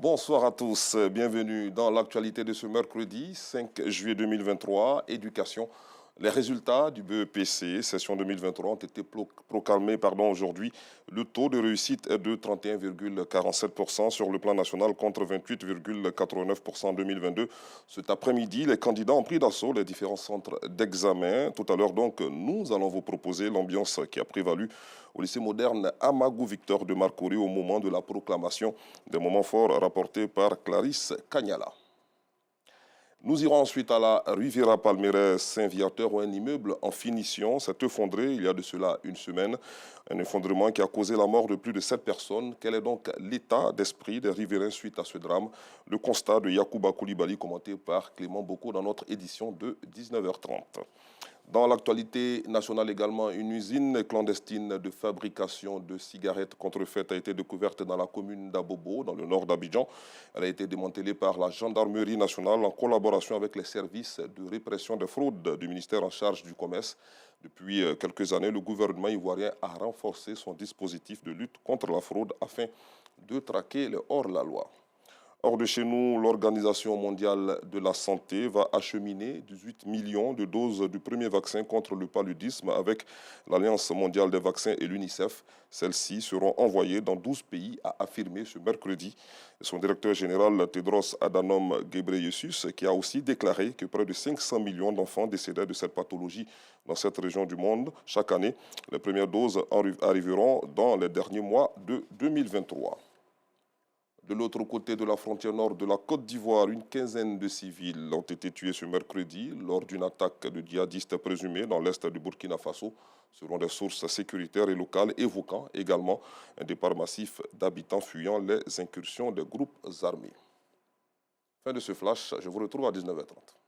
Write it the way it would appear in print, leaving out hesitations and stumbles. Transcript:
Bonsoir à tous, bienvenue dans l'actualité de ce mercredi 5 juillet 2023, éducation. Les résultats du BEPC, session 2023, ont été proclamés aujourd'hui. Le taux de réussite est de 31,47% sur le plan national contre 28,89% en 2022. Cet après-midi, les candidats ont pris d'assaut les différents centres d'examen. Tout à l'heure, donc, nous allons vous proposer l'ambiance qui a prévalu au lycée moderne Amagou Victor de Marcory au moment de la proclamation. Des moments forts rapportés par Clarisse Cagnala. Nous irons ensuite à la Riviera Palmeraie Saint-Viateur où un immeuble en finition s'est effondré il y a de cela une semaine. Un effondrement qui a causé la mort de plus de 7 personnes. Quel est donc l'état d'esprit des riverains suite à ce drame? Le constat de Yacouba Koulibaly commenté par Clément Boko dans notre édition de 19h30. Dans l'actualité nationale également, une usine clandestine de fabrication de cigarettes contrefaites a été découverte dans la commune d'Abobo, dans le nord d'Abidjan. Elle a été démantelée par la gendarmerie nationale en collaboration avec les services de répression des fraudes du ministère en charge du commerce. Depuis quelques années, le gouvernement ivoirien a renforcé son dispositif de lutte contre la fraude afin de traquer les hors-la-loi. Hors de chez nous, l'Organisation mondiale de la santé va acheminer 18 millions de doses du premier vaccin contre le paludisme avec l'Alliance mondiale des vaccins et l'UNICEF. Celles-ci seront envoyées dans 12 pays, a affirmé ce mercredi son directeur général Tedros Adhanom Ghebreyesus, qui a aussi déclaré que près de 500 millions d'enfants décédaient de cette pathologie dans cette région du monde chaque année. Les premières doses arriveront dans les derniers mois de 2023. De l'autre côté de la frontière nord de la Côte d'Ivoire, une quinzaine de civils ont été tués ce mercredi lors d'une attaque de djihadistes présumés dans l'est du Burkina Faso, selon des sources sécuritaires et locales, évoquant également un départ massif d'habitants fuyant les incursions des groupes armés. Fin de ce flash, je vous retrouve à 19h30.